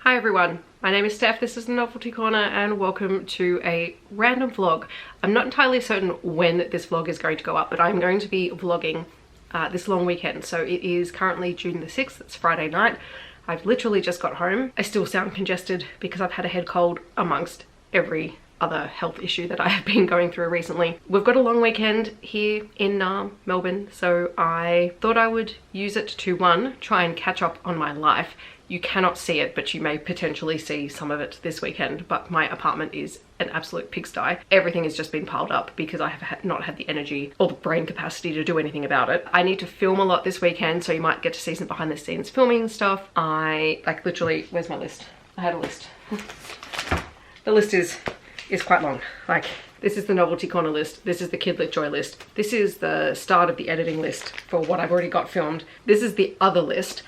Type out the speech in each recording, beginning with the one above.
Hi everyone, my name is Steph, this is the Novelty Corner and welcome to a random vlog. I'm not entirely certain when this vlog is going to go up, but I'm going to be vlogging this long weekend. So it is currently June the 6th, it's Friday night. I've literally just got home. I still sound congested because I've had a head cold amongst every other health issue that I have been going through recently. We've got a long weekend here in Melbourne, so I thought I would use it to, one, try and catch up on my life. You cannot see it, but you may potentially see some of it this weekend, but my apartment is an absolute pigsty. Everything has just been piled up because I have not had the energy or the brain capacity to do anything about it. I need to film a lot this weekend, so you might get to see some behind the scenes filming stuff. Literally, where's my list? I had a list. The list is quite long. Like, this is the Novelty Corner list. This is the Kidlit Joy list. This is the start of the editing list for what I've already got filmed. This is the other list,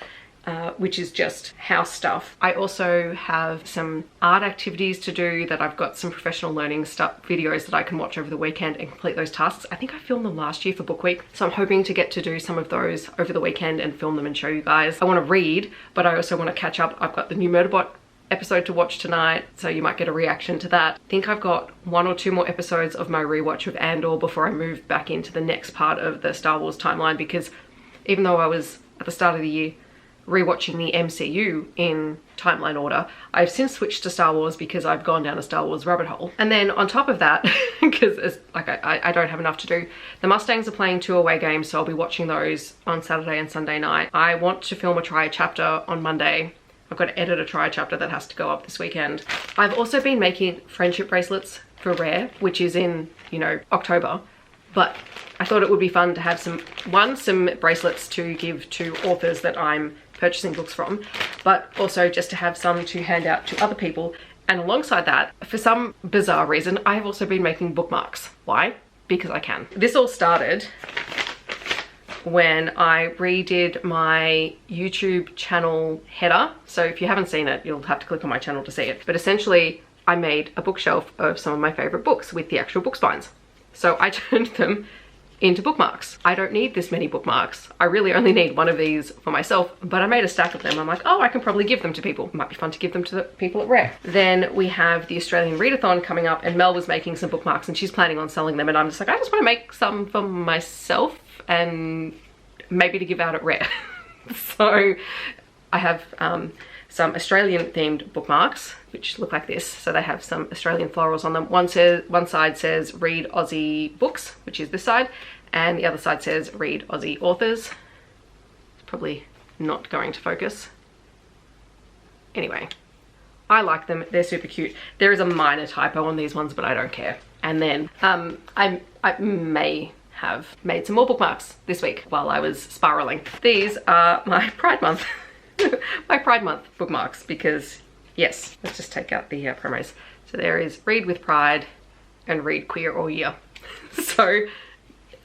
which is just house stuff. I also have some art activities to do that I've got some professional learning stuff, videos that I can watch over the weekend and complete those tasks. I think I filmed them last year for Book Week, so I'm hoping to get to do some of those over the weekend and film them and show you guys. I want to read, but I also want to catch up. I've got the new Murderbot episode to watch tonight, so you might get a reaction to that. I think I've got 1 or 2 more episodes of my rewatch of Andor before I move back into the next part of the Star Wars timeline, because even though I was at the start of the year rewatching the MCU in timeline order, I've since switched to Star Wars because I've gone down a Star Wars rabbit hole. And then on top of that, because I don't have enough to do, the Mustangs are playing 2 away games, so I'll be watching those on Saturday and Sunday night. I want to film a try chapter on Monday. I've got to edit a try chapter that has to go up this weekend. I've also been making friendship bracelets for Rare, which is in, you know, October. But I thought it would be fun to have some bracelets to give to authors that I'm purchasing books from, but also just to have some to hand out to other people. And alongside that, for some bizarre reason, I have also been making bookmarks. Why? Because I can. This all started when I redid my YouTube channel header. So if you haven't seen it, you'll have to click on my channel to see it. But essentially, I made a bookshelf of some of my favorite books with the actual book spines. So I turned them into bookmarks. I don't need this many bookmarks. I really only need one of these for myself, but I made a stack of them. I'm like, oh, I can probably give them to people. It might be fun to give them to the people at Rare. Then we have the Australian Readathon coming up, and Mel was making some bookmarks and she's planning on selling them, and I'm just like, I just want to make some for myself and maybe to give out at Rare. So I have some Australian themed bookmarks which look like this. So they have some Australian florals on them. One side says read Aussie books, which is this side, and the other side says read Aussie authors. It's probably not going to focus. Anyway, I like them, they're super cute. There is a minor typo on these ones, but I don't care. And then I may have made some more bookmarks this week while I was spiraling. These are my Pride Month my Pride Month bookmarks, because yes, let's just take out the promos. So there is Read with Pride and Read Queer All Year. So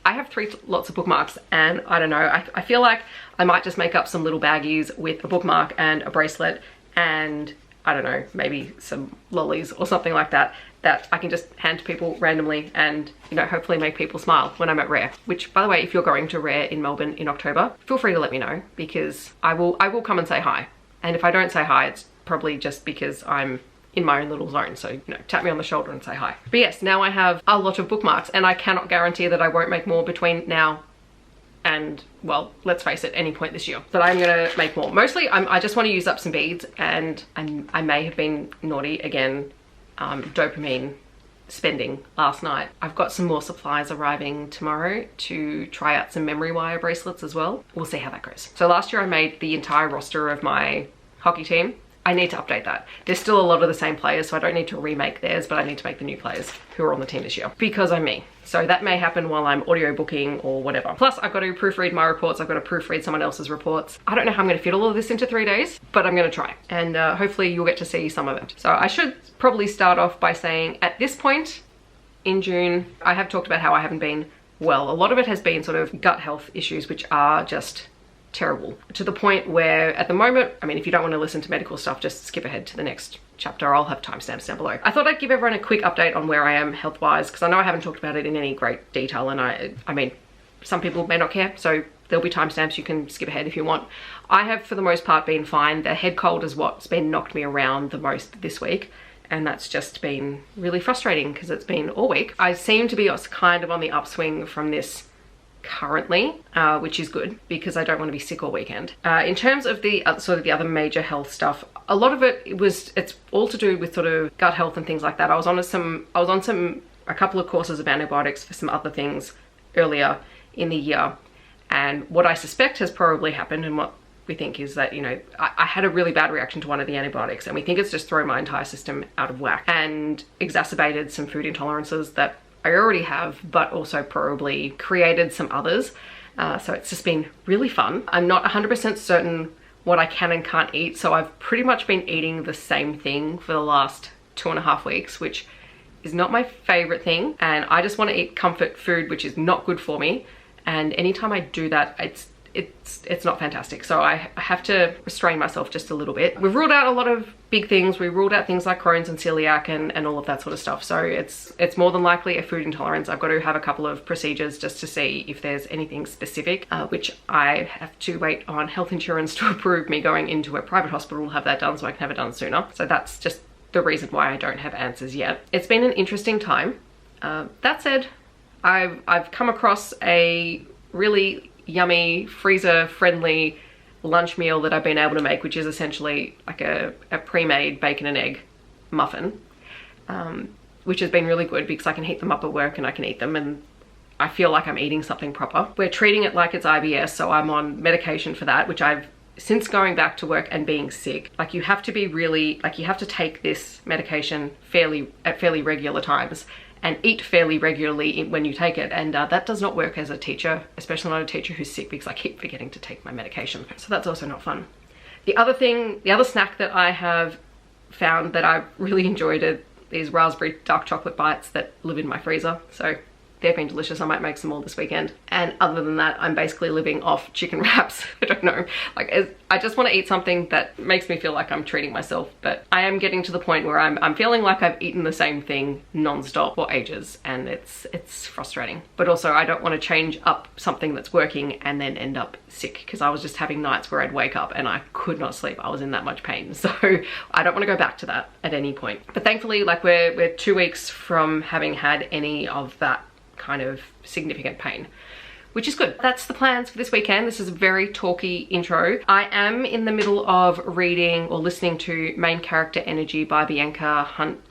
I have 3 lots of bookmarks, and I don't know, I feel like I might just make up some little baggies with a bookmark and a bracelet and, I don't know, maybe some lollies or something like that, that I can just hand to people randomly and, you know, hopefully make people smile when I'm at Rare. Which, by the way, if you're going to Rare in Melbourne in October, feel free to let me know, because I will come and say hi. And if I don't say hi, it's probably just because I'm in my own little zone. So, you know, tap me on the shoulder and say hi. But yes, now I have a lot of bookmarks, and I cannot guarantee that I won't make more between now and, well, let's face it, any point this year. But I'm gonna make more. Mostly, I just want to use up some beads, and I may have been naughty again, dopamine spending last night. I've got some more supplies arriving tomorrow to try out some memory wire bracelets as well. We'll see how that goes. So last year I made the entire roster of my hockey team. I need to update that. There's still a lot of the same players, so I don't need to remake theirs, but I need to make the new players who are on the team this year, because I'm me. So that may happen while I'm audiobooking or whatever. Plus, I've got to proofread my reports. I've got to proofread someone else's reports. I don't know how I'm going to fit all of this into 3 days, but I'm going to try. And hopefully you'll get to see some of it. So I should probably start off by saying, at this point in June, I have talked about how I haven't been well. A lot of it has been sort of gut health issues, which are just terrible, to the point where at the moment, I mean, if you don't want to listen to medical stuff, just skip ahead to the next chapter. I'll have timestamps down below. I thought I'd give everyone a quick update on where I am health-wise, because I know I haven't talked about it in any great detail, and I mean, some people may not care, so there'll be timestamps, you can skip ahead if you want. I have for the most part been fine. The head cold is what's been knocked me around the most this week, and that's just been really frustrating because it's been all week. I seem to be kind of on the upswing from this currently, which is good because I don't want to be sick all weekend. In terms of the sort of the other major health stuff, a lot of it's all to do with sort of gut health and things like that. I was on a couple of courses of antibiotics for some other things earlier in the year, and what I suspect has probably happened, and what we think is that, you know, I had a really bad reaction to one of the antibiotics, and we think it's just thrown my entire system out of whack and exacerbated some food intolerances that I already have, but also probably created some others. So it's just been really fun. I'm not 100% certain what I can and can't eat, so I've pretty much been eating the same thing for the last 2.5 weeks, which is not my favorite thing, and I just want to eat comfort food, which is not good for me, and anytime I do that, it's not fantastic. So I have to restrain myself just a little bit. We've ruled out a lot of big things. We ruled out things like Crohn's and celiac and all of that sort of stuff. So it's more than likely a food intolerance. I've got to have a couple of procedures just to see if there's anything specific, which I have to wait on health insurance to approve me going into a private hospital to have that done so I can have it done sooner. So that's just the reason why I don't have answers yet. It's been an interesting time. That said, I've come across a really yummy, freezer-friendly lunch meal that I've been able to make, which is essentially like a pre-made bacon and egg muffin, which has been really good because I can heat them up at work and I can eat them and I feel like I'm eating something proper. We're treating it like it's IBS, so I'm on medication for that, which I've, since going back to work and being sick, like you have to be really, like you have to take this medication at fairly regular times and eat fairly regularly when you take it, and that does not work as a teacher, especially not a teacher who's sick, because I keep forgetting to take my medication. So that's also not fun. The other snack that I have found that I've really enjoyed is raspberry dark chocolate bites that live in my freezer. So they've been delicious. I might make some more this weekend. And other than that, I'm basically living off chicken wraps. I don't know. Like, I just want to eat something that makes me feel like I'm treating myself. But I am getting to the point where I'm feeling like I've eaten the same thing non-stop for ages. And it's frustrating. But also, I don't want to change up something that's working and then end up sick. Because I was just having nights where I'd wake up and I could not sleep. I was in that much pain. So I don't want to go back to that at any point. But thankfully, like we're 2 weeks from having had any of that kind of significant pain, which is good. That's the plans for this weekend. This is a very talky intro. I am in the middle of reading or listening to Main Character Energy by Bianca Hunt.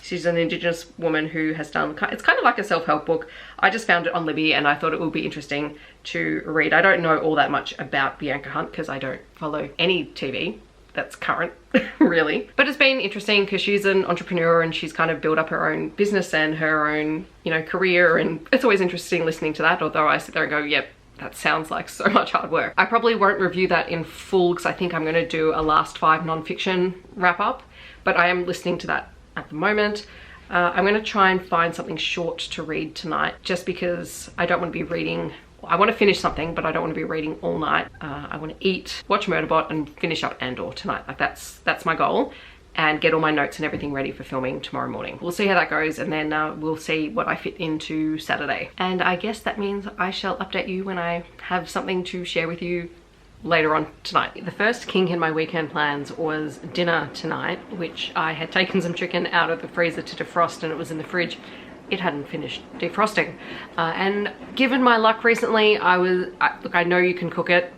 She's an Indigenous woman who has done, it's kind of like a self-help book. I just found it on Libby and I thought it would be interesting to read. I don't know all that much about Bianca Hunt because I don't follow any TV that's current, really. But it's been interesting because she's an entrepreneur and she's kind of built up her own business and her own, you know, career, and it's always interesting listening to that, although I sit there and go, yep, that sounds like so much hard work. I probably won't review that in full because I think I'm going to do a last 5 non-fiction wrap up, but I am listening to that at the moment. I'm going to try and find something short to read tonight just because I don't want to be reading. I want to finish something, but I don't want to be reading all night. I want to eat, watch Murderbot, and finish up Andor tonight. Like that's my goal, and get all my notes and everything ready for filming tomorrow morning. We'll see how that goes, and then we'll see what I fit into Saturday. And I guess that means I shall update you when I have something to share with you later on tonight. The first kink in my weekend plans was dinner tonight, which I had taken some chicken out of the freezer to defrost, and it was in the fridge. It hadn't finished defrosting. And given my luck recently, look, I know you can cook it.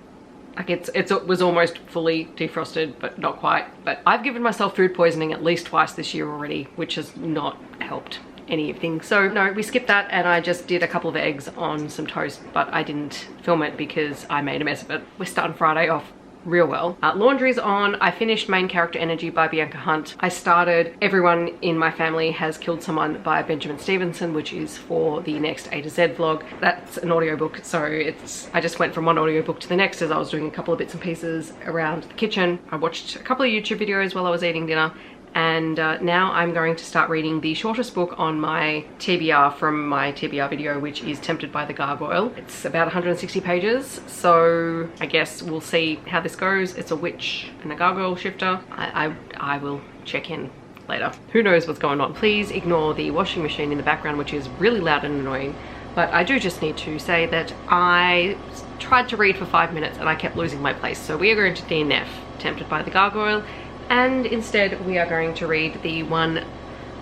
Like it was almost fully defrosted, but not quite. But I've given myself food poisoning at least twice this year already, which has not helped anything. So no, we skipped that and I just did a couple of eggs on some toast, but I didn't film it because I made a mess of it. We're starting Friday off real well. Laundry's on. I finished Main Character Energy by Bianca Hunt. I started Everyone in My Family Has Killed Someone by Benjamin Stevenson, which is for the next A to Z vlog. That's an audiobook, so I just went from one audiobook to the next as I was doing a couple of bits and pieces around the kitchen. I watched a couple of YouTube videos while I was eating dinner, and now I'm going to start reading the shortest book on my TBR from my TBR video, which is Tempted by the Gargoyle. It's about 160 pages, so I guess we'll see how this goes. It's a witch and a gargoyle shifter. I will check in later. Who knows what's going on. Please ignore the washing machine in the background, which is really loud and annoying. But I do just need to say that I tried to read for 5 minutes and I kept losing my place. So we are going to DNF, Tempted by the Gargoyle, and instead we are going to read the one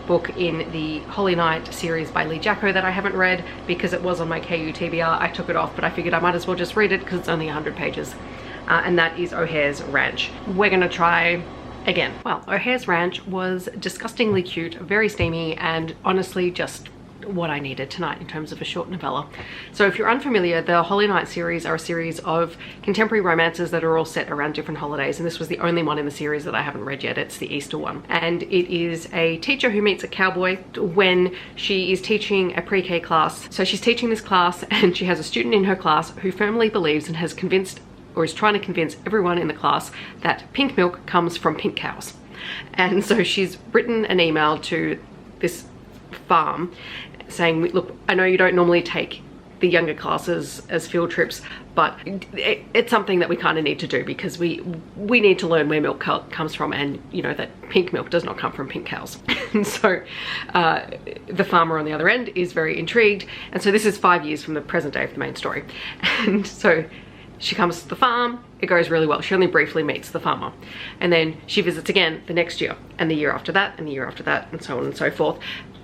book in the Holy Night series by Jacquot that I haven't read because it was on my KU TBR. I took it off, but I figured I might as well just read it because it's only 100 pages. And that is O'Hare's Ranch. We're gonna try again. Well, O'Hare's Ranch was disgustingly cute, very steamy, and honestly just what I needed tonight in terms of a short novella. So if you're unfamiliar, the Holy Night series are a series of contemporary romances that are all set around different holidays, and this was the only one in the series that I haven't read yet. It's the Easter one, and it is a teacher who meets a cowboy when she is teaching a pre-K class. So she's teaching this class and she has a student in her class who firmly believes and has convinced, or is trying to convince everyone in the class, that pink milk comes from pink cows. And so she's written an email to this farm saying, look, I know you don't normally take the younger classes as field trips, but it's something that we kind of need to do because we need to learn where milk comes from, and you know that pink milk does not come from pink cows. And so the farmer on the other end is very intrigued, and so this is 5 years from the present day of the main story. And so she comes to the farm, it goes really well. She only briefly meets the farmer, and then she visits again the next year, and the year after that, and the year after that, and so on and so forth.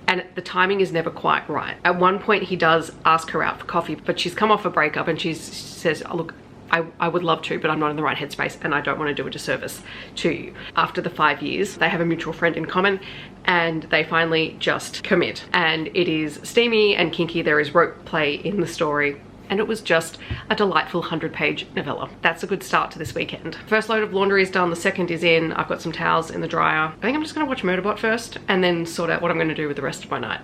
And the timing is never quite right. At one point he does ask her out for coffee, but she's come off a breakup and she says, oh, look, I would love to, but I'm not in the right headspace and I don't want to do a disservice to you. After the 5 years, they have a mutual friend in common and they finally just commit. And it is steamy and kinky. There is rope play in the story. And it was just a delightful 100-page novella. That's a good start to this weekend. First load of laundry is done, the second is in. I've got some towels in the dryer. I think I'm just gonna watch Murderbot first and then sort out what I'm gonna do with the rest of my night.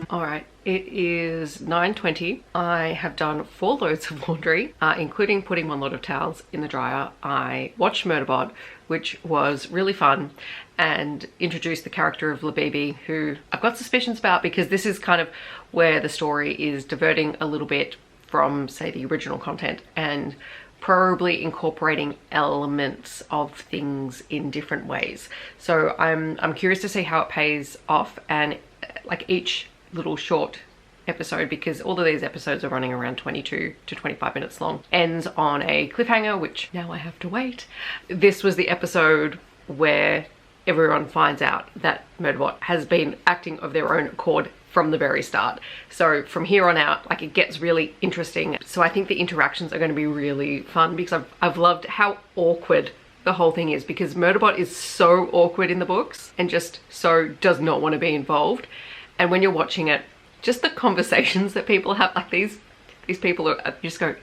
Alright, it is 9:20. I have done 4 loads of laundry, including putting 1 load of towels in the dryer. I watched Murderbot, which was really fun, and introduced the character of Labibi, who I've got suspicions about because this is kind of where the story is diverting a little bit from, say, the original content and probably incorporating elements of things in different ways. So I'm curious to see how it pays off, and like each little short episode, because all of these episodes are running around 22 to 25 minutes long, ends on a cliffhanger, which now I have to wait. This was the episode where everyone finds out that Murderbot has been acting of their own accord from the very start. So from here on out, like, it gets really interesting. So I think the interactions are going to be really fun because I've loved how awkward the whole thing is, because Murderbot is so awkward in the books and just so does not want to be involved. And when you're watching it, just the conversations that people have, like these people are, you just go,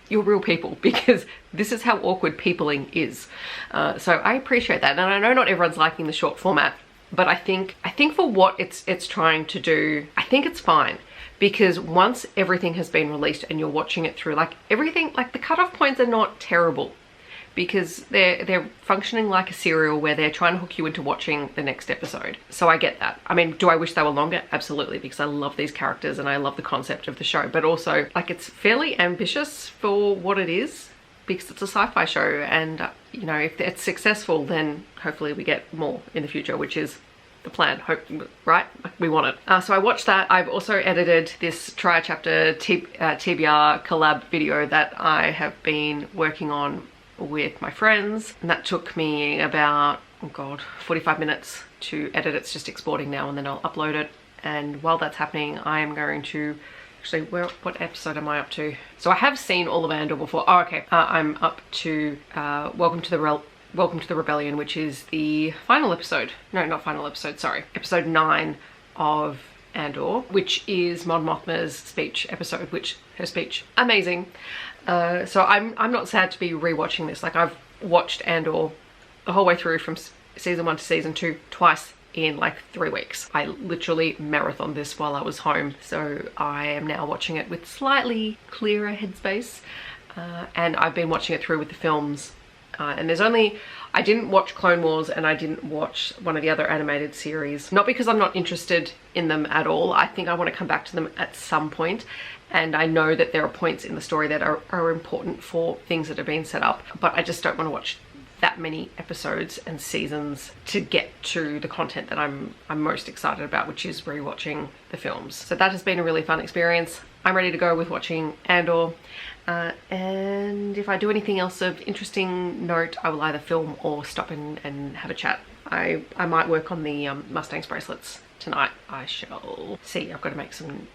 you're real people, because this is how awkward peopling is. So I appreciate that. And I know not everyone's liking the short format, but I think for what it's trying to do, I think it's fine. Because once everything has been released and you're watching it through, like everything, like the cutoff points are not terrible, because they're functioning like a serial where they're trying to hook you into watching the next episode. So I get that. I mean, do I wish they were longer? Absolutely, because I love these characters and I love the concept of the show, but also like it's fairly ambitious for what it is, because it's a sci-fi show, and you know, if it's successful, then hopefully we get more in the future, which is the plan, right? We want it. So I watched that. I've also edited this Try a Chapter TBR collab video that I have been working on with my friends, and that took me about, oh god, 45 minutes to edit. It's just exporting now, and then I'll upload it. And while that's happening, I am going to actually, what episode am I up to? So I have seen all of Andor before. Oh, okay. I'm up to Welcome to the Rebellion, which is the final episode. No, not final episode, sorry. Episode 9 of Andor, which is Mon Mothma's speech episode, which her speech, amazing. So I'm not sad to be rewatching this. Like, I've watched Andor the whole way through from season 1 to season 2 twice in like 3 weeks. I literally marathoned this while I was home, so I am now watching it with slightly clearer headspace, and I've been watching it through with the films And there's only, I didn't watch Clone Wars and I didn't watch one of the other animated series. Not because I'm not interested in them at all. I think I want to come back to them at some point. And I know that there are points in the story that are important for things that have been set up. But I just don't want to watch that many episodes and seasons to get to the content that I'm most excited about, which is rewatching the films. So that has been a really fun experience. I'm ready to go with watching Andor. And if I do anything else of interesting note, I will either film or stop and have a chat. I might work on the Mustangs bracelets tonight. I shall see. I've got to make some,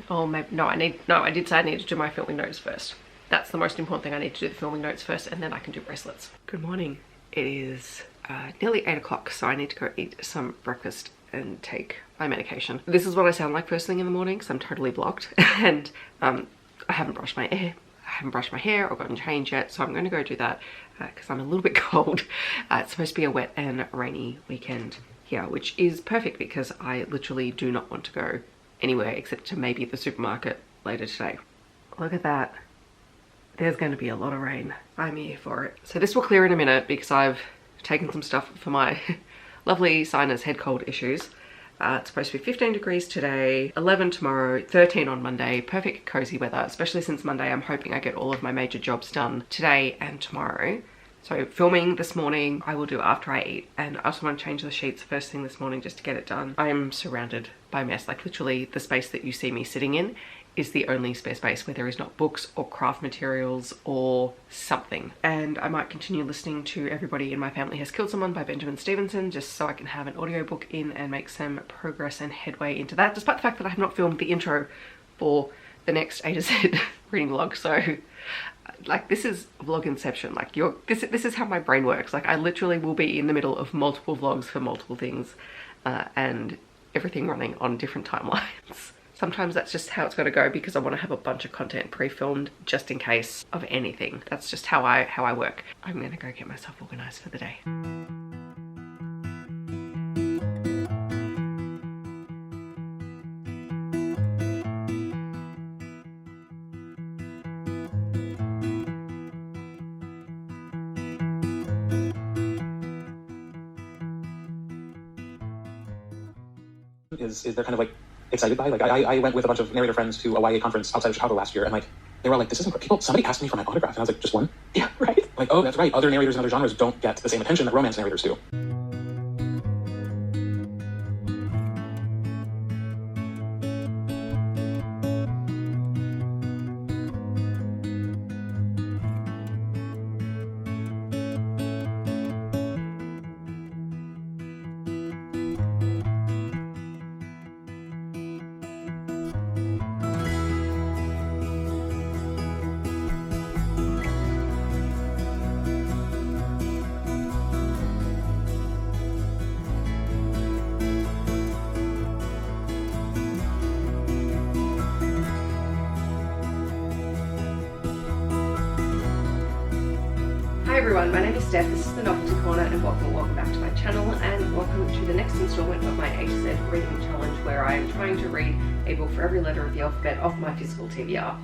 oh maybe, no, I did say I need to do my filming notes first. That's the most important thing. I need to do the filming notes first and then I can do bracelets. Good morning. It is nearly 8 o'clock, so I need to go eat some breakfast and take my medication. This is what I sound like first thing in the morning because I'm totally blocked and I haven't brushed my hair or gotten changed yet, so I'm going to go do that because I'm a little bit cold. It's supposed to be a wet and rainy weekend here, which is perfect because I literally do not want to go anywhere except to maybe the supermarket later today. Look at that. There's going to be a lot of rain. I'm here for it. So this will clear in a minute because I've taken some stuff for my lovely sinus head cold issues. It's supposed to be 15 degrees today, 11 tomorrow, 13 on Monday. Perfect cozy weather, especially since Monday I'm hoping I get all of my major jobs done today and tomorrow. So filming this morning I will do after I eat, and I also want to change the sheets first thing this morning just to get it done. I am surrounded by mess. Like literally the space that you see me sitting in is the only spare space where there is not books or craft materials or something. And I might continue listening to Everybody in My Family Has Killed Someone by Benjamin Stevenson just so I can have an audiobook in and make some progress and headway into that, despite the fact that I have not filmed the intro for the next A to Z reading vlog. So like this is vlog inception. Like this is how my brain works. Like I literally will be in the middle of multiple vlogs for multiple things and everything running on different timelines. Sometimes that's just how it's got to go because I want to have a bunch of content pre-filmed just in case of anything. That's just how I work. I'm gonna go get myself organized for the day. Is they're kind of like excited by, like I went with a bunch of narrator friends to a YA conference outside of Chicago last year, and like they were like, this isn't people, somebody asked me for my autograph, and I was like, just one? Yeah, right. Like, oh, that's right, other narrators in other genres don't get the same attention that romance narrators do. Hi everyone, my name is Steph, this is the Novelty Corner, and welcome back to my channel, and welcome to the next installment of my A to Z reading challenge, where I am trying to read a book for every letter of the alphabet off my physical TBR.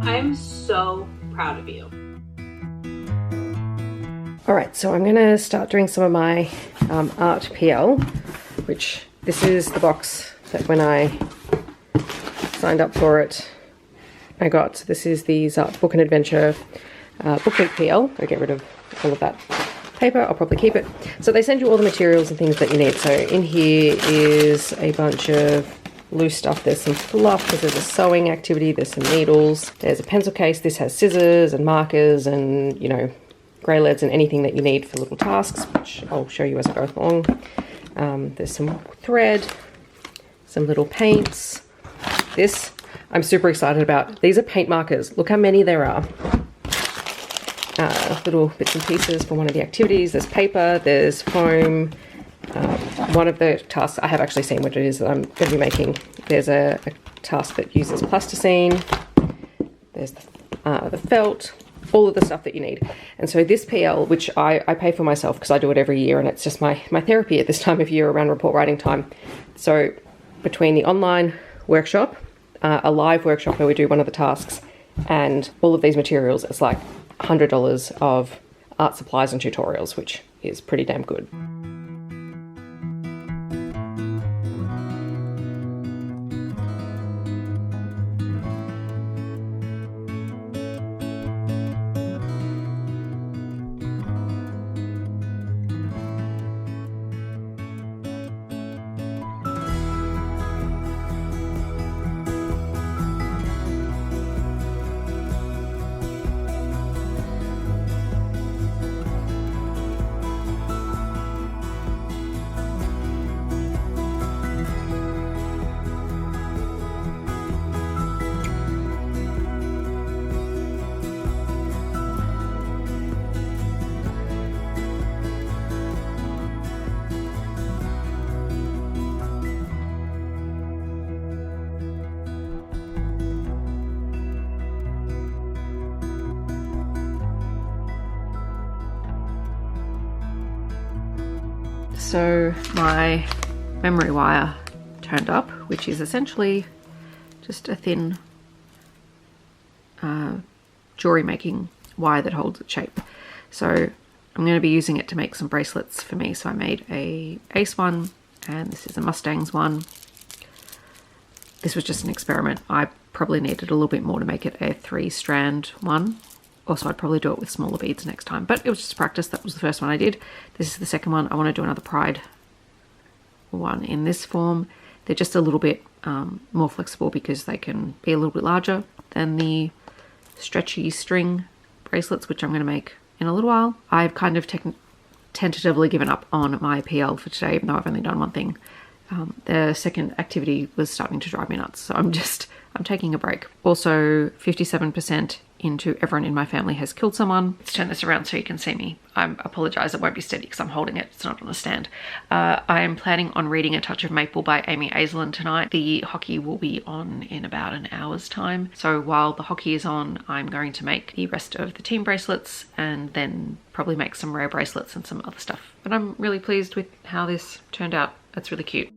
I'm so proud of you. Alright, so I'm going to start doing some of my art PL, which this is the box that when I signed up for it I got. So this is the Book and Adventure Book Week PL. I'll get rid of all of that paper, I'll probably keep it. So they send you all the materials and things that you need. So in here is a bunch of loose stuff. There's some fluff because there's a sewing activity, there's some needles, there's a pencil case. This has scissors and markers and, you know, grey leads and anything that you need for little tasks, which I'll show you as I go along. There's some thread, some little paints. This I'm super excited about. These are paint markers. Look how many there are. Little bits and pieces for one of the activities. There's paper, there's foam. One of the tasks, I have actually seen what it is that I'm going to be making. There's a task that uses plasticine. There's the felt, all of the stuff that you need. And so this PL, which I pay for myself because I do it every year and it's just my therapy at this time of year around report writing time. So between the online workshop, a live workshop where we do one of the tasks, and all of these materials, it's like $100 of art supplies and tutorials, which is pretty damn good. So my memory wire turned up, which is essentially just a thin jewelry making wire that holds its shape. So I'm going to be using it to make some bracelets for me. So I made a Ace one, and this is a Mustangs one. This was just an experiment. I probably needed a little bit more to make it a 3-strand one. Also, I'd probably do it with smaller beads next time, but it was just practice. That was the first one I did. This is the second one. I want to do another Pride one in this form. They're just a little bit more flexible because they can be a little bit larger than the stretchy string bracelets, which I'm going to make in a little while. I've kind of tentatively given up on my PL for today, even though I've only done one thing. The second activity was starting to drive me nuts, so I'm taking a break. Also, 57% into everyone in my family has killed someone. Let's turn this around so you can see me. I apologize, it won't be steady because I'm holding it. It's not on a stand. I am planning on reading A Touch of Maple by Amy Aislin tonight. The hockey will be on in about an hour's time. So while the hockey is on, I'm going to make the rest of the team bracelets and then probably make some rare bracelets and some other stuff. But I'm really pleased with how this turned out. It's really cute.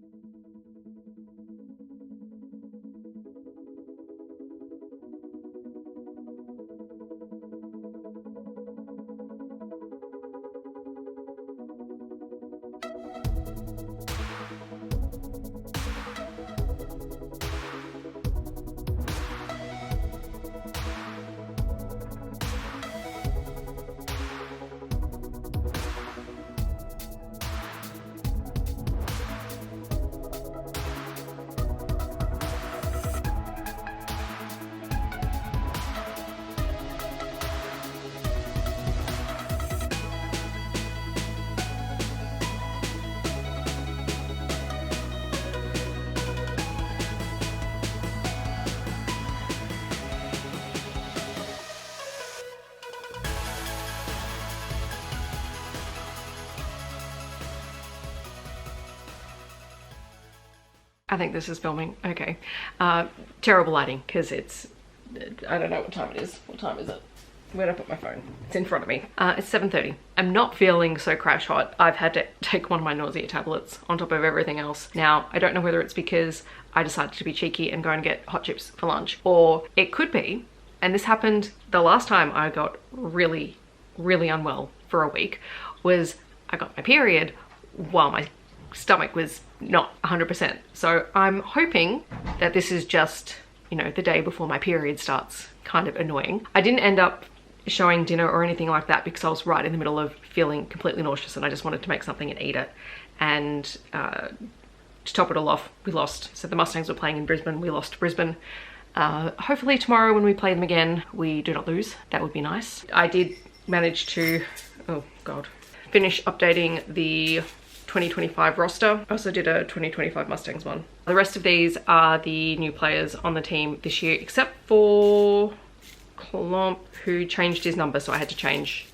I think this is filming. Okay. Terrible lighting because it's, I don't know what time it is. What time is it? Where'd I put my phone? It's in front of me. It's 7:30. I'm not feeling so crash hot. I've had to take one of my nausea tablets on top of everything else. Now, I don't know whether it's because I decided to be cheeky and go and get hot chips for lunch, or it could be, and this happened the last time I got really, really unwell for a week, was I got my period while my stomach was not 100%. So I'm hoping that this is just, you know, the day before my period starts kind of annoying. I didn't end up showing dinner or anything like that because I was right in the middle of feeling completely nauseous and I just wanted to make something and eat it. And to top it all off, we lost. So the Mustangs were playing in Brisbane, we lost to Brisbane. Hopefully tomorrow when we play them again, we do not lose. That would be nice. I did manage to, oh God, finish updating the 2025 roster. I also did a 2025 Mustangs one. The rest of these are the new players on the team this year, except for Klomp, who changed his number, so I had to change,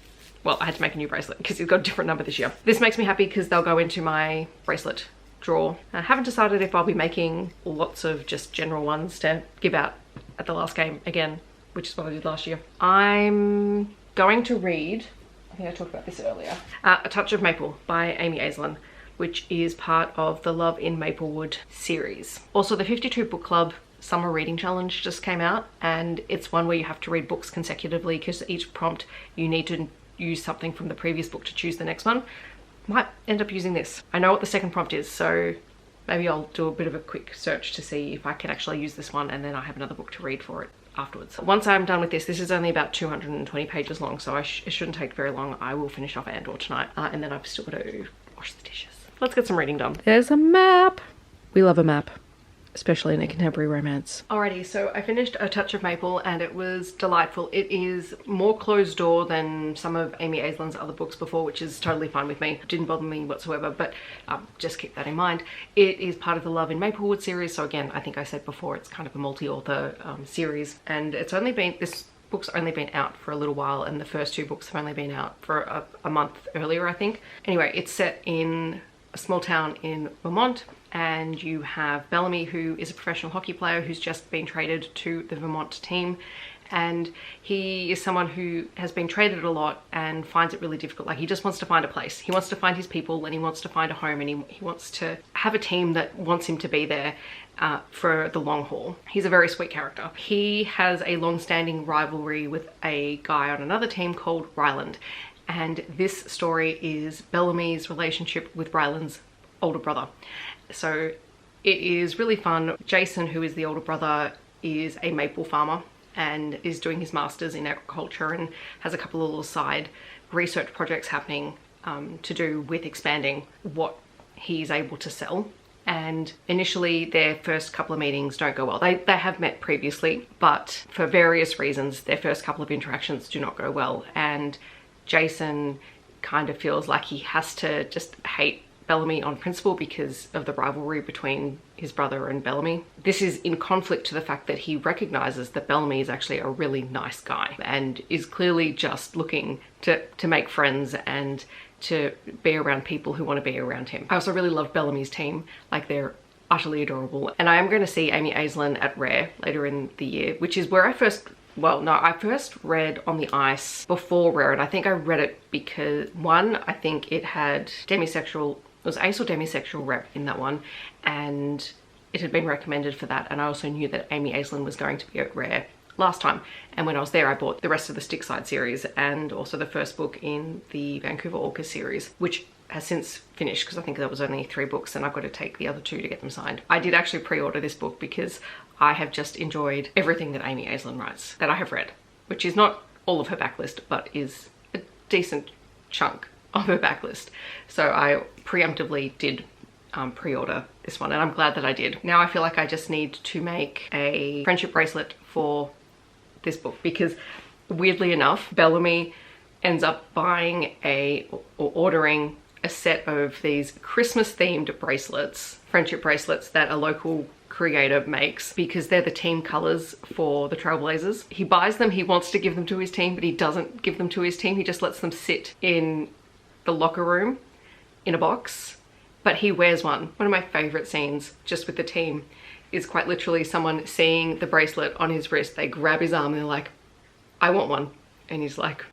well, I had to make a new bracelet because he's got a different number this year. This makes me happy because they'll go into my bracelet drawer. I haven't decided if I'll be making lots of just general ones to give out at the last game again, which is what I did last year. I'm going to read, I think I talked about this earlier, A Touch of Maple by Amy Aislin, which is part of the Love in Maplewood series. Also, the 52 Book Club Summer Reading Challenge just came out, and it's one where you have to read books consecutively because each prompt you need to use something from the previous book to choose the next one. Might end up using this. I know what the second prompt is, so maybe I'll do a bit of a quick search to see if I can actually use this one, and then I have another book to read for it afterwards. Once I'm done with this is only about 220 pages long, so it shouldn't take very long. I will finish off Andor tonight, and then I've still got to wash the dishes. Let's get some reading done. There's a map. We love a map, especially in a contemporary romance. Alrighty, so I finished A Touch of Maple and it was delightful. It is more closed door than some of Amy Aislin's other books before, which is totally fine with me. It didn't bother me whatsoever, but just keep that in mind. It is part of the Love in Maplewood series, so again, I think I said before, it's kind of a multi-author series, and it's only been, this book's only been out for a little while, and the first two books have only been out for a month earlier, I think. Anyway, it's set in a small town in Vermont, and you have Bellamy, who is a professional hockey player who's just been traded to the Vermont team, and he is someone who has been traded a lot and finds it really difficult. Like, he just wants to find a place. He wants to find his people, and he wants to find a home, and he wants to have a team that wants him to be there for the long haul. He's a very sweet character. He has a long-standing rivalry with a guy on another team called Ryland, and this story is Bellamy's relationship with Ryland's older brother. So it is really fun. Jason, who is the older brother, is a maple farmer and is doing his master's in agriculture and has a couple of little side research projects happening to do with expanding what he's able to sell. And initially their first couple of meetings don't go well. They have met previously, but for various reasons their first couple of interactions do not go well, and Jason kind of feels like he has to just hate Bellamy on principle because of the rivalry between his brother and Bellamy. This is in conflict to the fact that he recognizes that Bellamy is actually a really nice guy and is clearly just looking to make friends and to be around people who want to be around him. I also really love Bellamy's team. Like, they're utterly adorable. And I am going to see Amy Aislin at Rare later in the year, which is where I first read On the Ice before Rare, and I think I read it because, one, I think it had demisexual, it was ace or demisexual rep in that one, and it had been recommended for that, and I also knew that Amy Aislin was going to be at Rare last time, and when I was there I bought the rest of the Stickside series and also the first book in the Vancouver Orca series, which has since finished because I think there was only 3 books and I've got to take the other 2 to get them signed. I did actually pre-order this book because I have just enjoyed everything that Amy Aislin writes that I have read, which is not all of her backlist, but is a decent chunk of her backlist. So I preemptively did pre-order this one, and I'm glad that I did. Now I feel like I just need to make a friendship bracelet for this book, because weirdly enough, Bellamy ends up buying or ordering a set of these Christmas themed bracelets, friendship bracelets that a local creator makes, because they're the team colors for the Trailblazers. He buys them, he wants to give them to his team, but he doesn't give them to his team. He just lets them sit in the locker room in a box, but he wears one. One of my favorite scenes just with the team is quite literally someone seeing the bracelet on his wrist. They grab his arm and they're like, I want one. And he's like,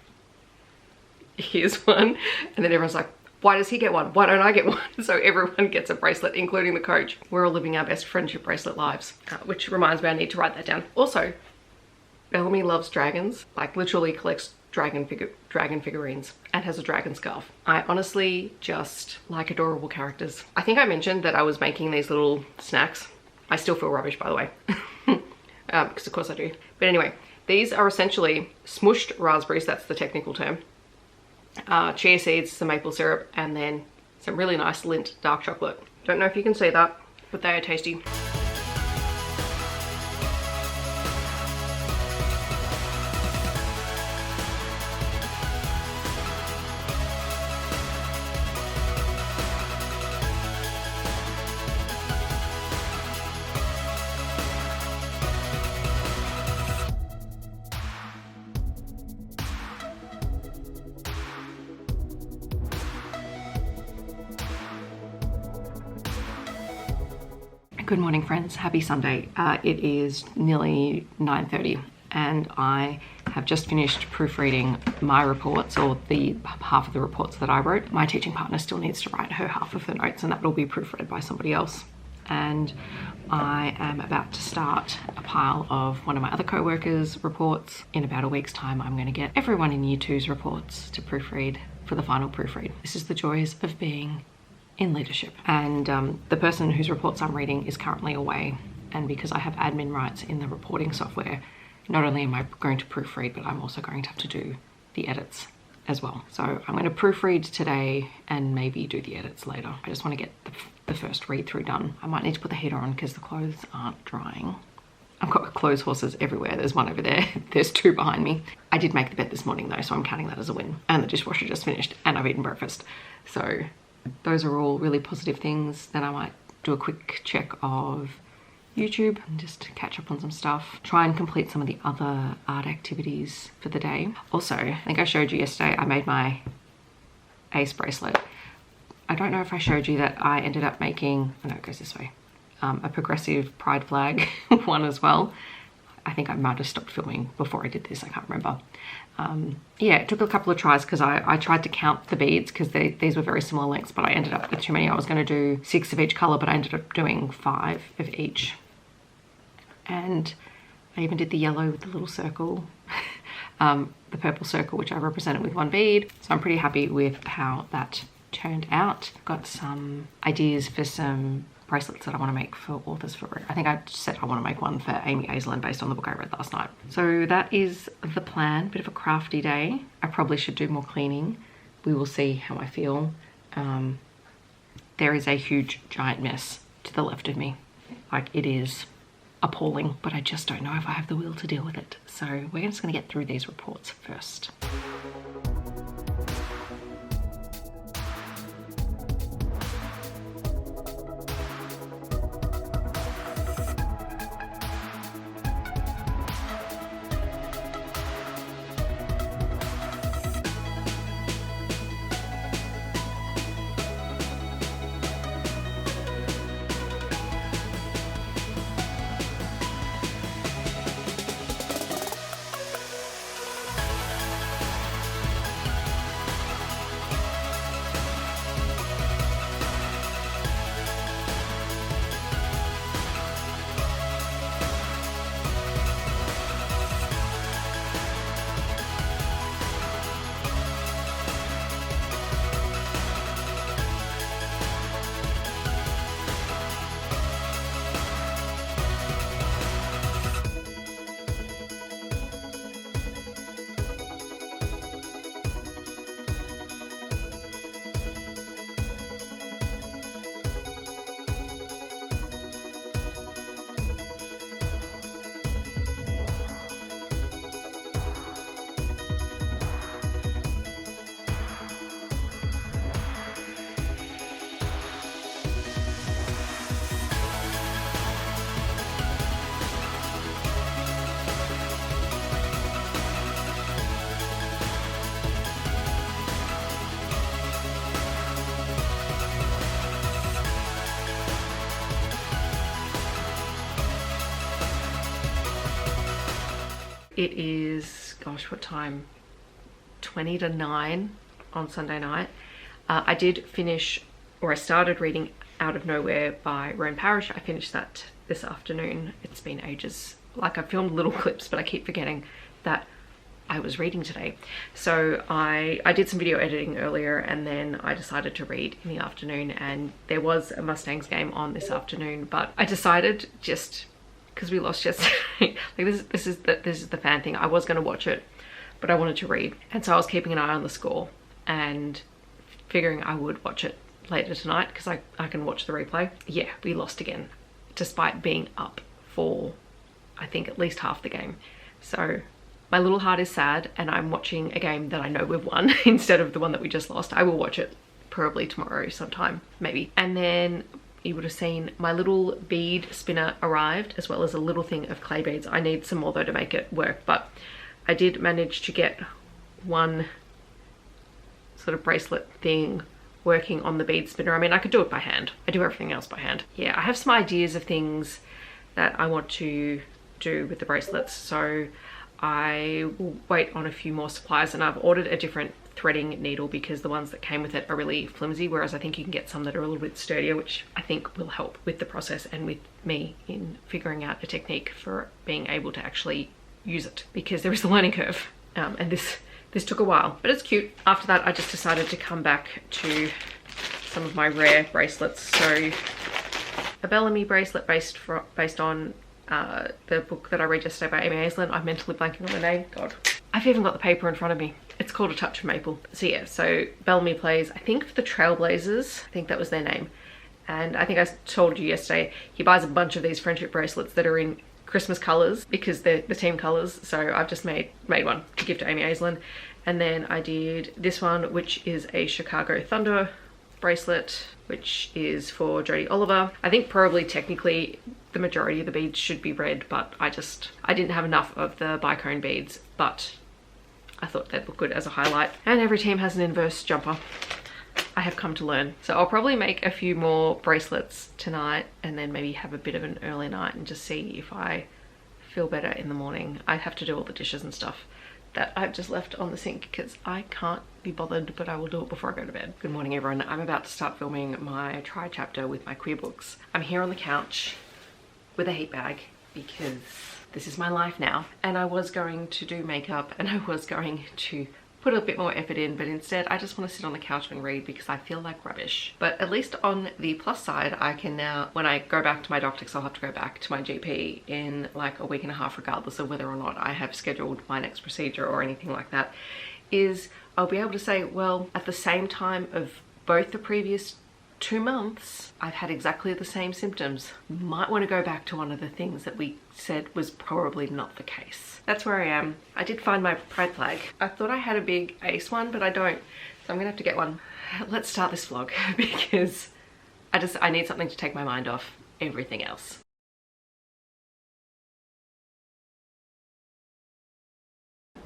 here's one. And then everyone's like, why does he get one? Why don't I get one? So everyone gets a bracelet, including the coach. We're all living our best friendship bracelet lives, which reminds me I need to write that down. Also, Bellamy loves dragons, like literally collects dragon figurines and has a dragon scarf. I honestly just like adorable characters. I think I mentioned that I was making these little snacks. I still feel rubbish, by the way, because of course I do. But anyway, these are essentially smushed raspberries, that's the technical term, chia seeds, some maple syrup, and then some really nice Lindt dark chocolate. Don't know if you can see that, but they are tasty. Good morning, friends. Happy Sunday. It is nearly 9:30 and I have just finished proofreading my reports, or the half of the reports that I wrote. My teaching partner still needs to write her half of the notes, and that will be proofread by somebody else. And I am about to start a pile of one of my other co-workers' reports. In about a week's time, I'm going to get everyone in Year 2's reports to proofread for the final proofread. This is the joys of being in leadership. And the person whose reports I'm reading is currently away. And because I have admin rights in the reporting software, not only am I going to proofread, but I'm also going to have to do the edits as well. So I'm going to proofread today and maybe do the edits later. I just want to get the first read through done. I might need to put the heater on because the clothes aren't drying. I've got clothes horses everywhere. There's one over there. There's two behind me. I did make the bed this morning though, so I'm counting that as a win. And the dishwasher just finished and I've eaten breakfast. So those are all really positive things. Then I might do a quick check of YouTube and just catch up on some stuff. Try and complete some of the other art activities for the day. Also, I think I showed you yesterday, I made my ace bracelet. I don't know if I showed you that I ended up making, oh no, it goes this way, a progressive pride flag one as well. I think I might have stopped filming before I did this, I can't remember. Yeah, it took a couple of tries because I tried to count the beads because these were very similar lengths, but I ended up with too many. I was going to do 6 of each color, but I ended up doing 5 of each. And I even did the yellow with the little circle, the purple circle, which I represented with 1 bead. So I'm pretty happy with how that turned out. Got some ideas for some bracelets that I want to make for authors for, I think I said I want to make one for Amy Aislin based on the book I read last night. So that is the plan, bit of a crafty day. I probably should do more cleaning. We will see how I feel. There is a huge giant mess to the left of me. Like, it is appalling, but I just don't know if I have the will to deal with it. So we're just going to get through these reports first. It is, gosh, what time? 20 to 9 on Sunday night. I did finish, or I started reading Out of Nowhere by Roan Parrish. I finished that this afternoon. It's been ages. Like, I filmed little clips, but I keep forgetting that I was reading today. So I did some video editing earlier, and then I decided to read in the afternoon, and there was a Mustangs game on this afternoon, but I decided, just because we lost yesterday, like this is the fan thing. I was going to watch it, but I wanted to read, and so I was keeping an eye on the score and figuring I would watch it later tonight because I can watch the replay. Yeah, we lost again, despite being up for, I think, at least half the game. So my little heart is sad, and I'm watching a game that I know we've won instead of the one that we just lost. I will watch it probably tomorrow sometime, maybe. And then you would have seen my little bead spinner arrived, as well as a little thing of clay beads. I need some more though to make it work, but I did manage to get one sort of bracelet thing working on the bead spinner. I mean, I could do it by hand. I do everything else by hand. Yeah, I have some ideas of things that I want to do with the bracelets, so I will wait on a few more supplies, and I've ordered a different threading needle because the ones that came with it are really flimsy, whereas I think you can get some that are a little bit sturdier, which I think will help with the process and with me in figuring out a technique for being able to actually use it, because there is a learning curve, and this took a while, but it's cute. After that, I just decided to come back to some of my rare bracelets. So a Bellamy bracelet based on the book that I read yesterday by Amy Aislin. I'm mentally blanking on the name. God, I've even got the paper in front of me. It's called A Touch of Maple. So yeah, so Bellamy plays, I think, for the Trailblazers. I think that was their name. And I think I told you yesterday, he buys a bunch of these friendship bracelets that are in Christmas colours because they're the team colours. So I've just made one to give to Amy Aislin. And then I did this one, which is a Chicago Thunder bracelet, which is for Jodie Oliver. I think probably technically the majority of the beads should be red, but I didn't have enough of the bicone beads, but I thought they'd look good as a highlight. And every team has an inverse jumper, I have come to learn. So I'll probably make a few more bracelets tonight and then maybe have a bit of an early night and just see if I feel better in the morning. I have to do all the dishes and stuff that I've just left on the sink because I can't be bothered, but I will do it before I go to bed. Good morning, everyone. I'm about to start filming my try chapter with my queer books. I'm here on the couch with a heat bag because this is my life now, and I was going to do makeup and I was going to put a bit more effort in, but instead I just want to sit on the couch and read because I feel like rubbish. But at least on the plus side, I can now, when I go back to my doctor, because I'll have to go back to my GP in like a week and a half regardless of whether or not I have scheduled my next procedure or anything like that, is I'll be able to say, well, at the same time of both the previous 2 months, I've had exactly the same symptoms. Might want to go back to one of the things that we said was probably not the case. That's where I am. I did find my pride flag. I thought I had a big ace one, but I don't. So I'm gonna have to get one. Let's start this vlog because I need something to take my mind off everything else.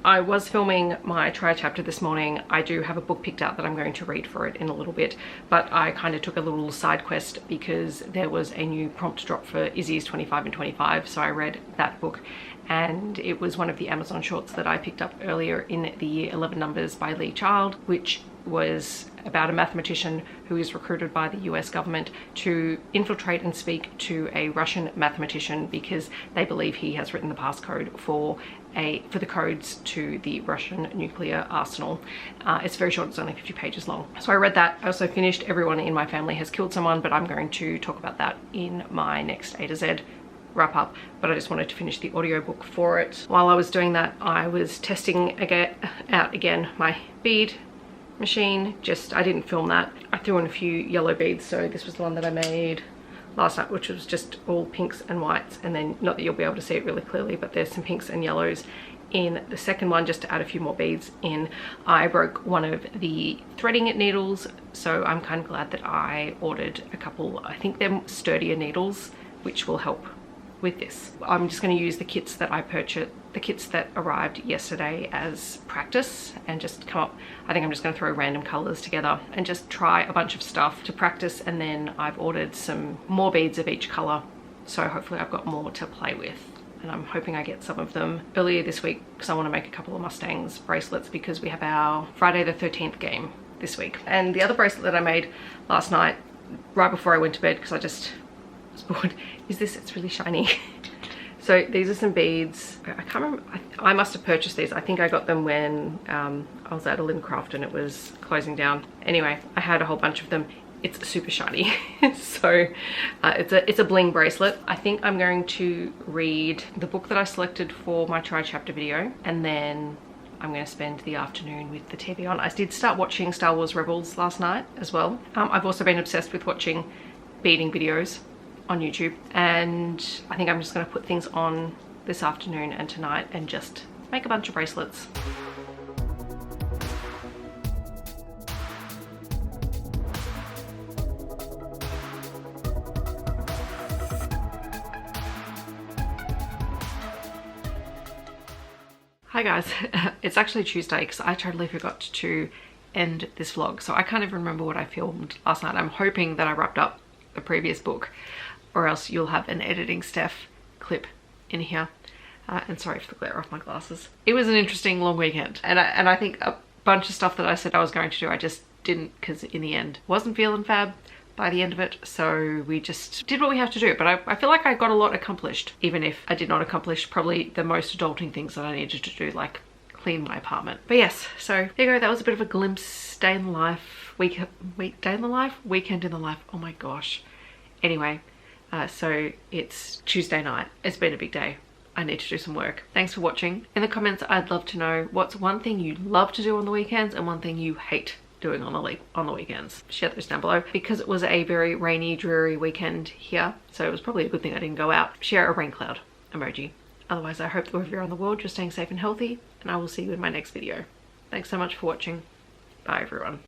I was filming my try chapter this morning. I do have a book picked out that I'm going to read for it in a little bit, but I kind of took a little side quest because there was a new prompt drop for Izzy's 25 and 25, so I read that book, and it was one of the Amazon shorts that I picked up earlier in the Year 11 Numbers by Lee Child, which was about a mathematician who is recruited by the US government to infiltrate and speak to a Russian mathematician because they believe he has written the passcode for the codes to the Russian nuclear arsenal. It's very short, it's only 50 pages long. So I read that. I also finished Everyone in My Family Has Killed Someone, but I'm going to talk about that in my next A to Z wrap up, but I just wanted to finish the audiobook for it. While I was doing that, I was testing out again my bead machine. I didn't film that. I threw in a few yellow beads, so this was the one that I made last night, which was just all pinks and whites, and then not that you'll be able to see it really clearly, but there's some pinks and yellows in the second one just to add a few more beads in. I broke one of the threading needles, so I'm kind of glad that I ordered a couple. I think they're sturdier needles, which will help with this. I'm just going to use the kits that I purchased, the kits that arrived yesterday, as practice and just come up. I think I'm just going to throw random colors together and just try a bunch of stuff to practice, and then I've ordered some more beads of each color, so hopefully I've got more to play with, and I'm hoping I get some of them earlier this week because I want to make a couple of Mustangs bracelets because we have our Friday the 13th game this week. And the other bracelet that I made last night right before I went to bed because I just was bored is this. It's really shiny. So these are some beads. I can't remember, I must have purchased these. I think I got them when I was at a Lincraft and it was closing down. Anyway, I had a whole bunch of them. It's super shiny. So it's a bling bracelet. I think I'm going to read the book that I selected for my try chapter video, and then I'm going to spend the afternoon with the TV on. I did start watching Star Wars Rebels last night as well. I've also been obsessed with watching beading videos on YouTube, and I think I'm just going to put things on this afternoon and tonight and just make a bunch of bracelets. Hi guys, it's actually Tuesday because I totally forgot to end this vlog. So I can't even remember what I filmed last night. I'm hoping that I wrapped up the previous book, or else you'll have an editing Steph clip in here. And sorry for the glare off my glasses. It was an interesting long weekend, and I think a bunch of stuff that I said I was going to do, I just didn't, because in the end wasn't feeling fab by the end of it. So we just did what we have to do, but I feel like I got a lot accomplished, even if I did not accomplish probably the most adulting things that I needed to do, like clean my apartment. But yes, so there you go. That was a bit of a glimpse, day in the life, weekend in the life. Oh my gosh. Anyway, so it's Tuesday night. It's been a big day. I need to do some work. Thanks for watching. In the comments, I'd love to know what's one thing you love to do on the weekends and one thing you hate doing on the weekends. Share those down below. Because it was a very rainy, dreary weekend here, so it was probably a good thing I didn't go out. Share a rain cloud emoji. Otherwise, I hope that wherever you're around the world, you're staying safe and healthy, and I will see you in my next video. Thanks so much for watching. Bye everyone.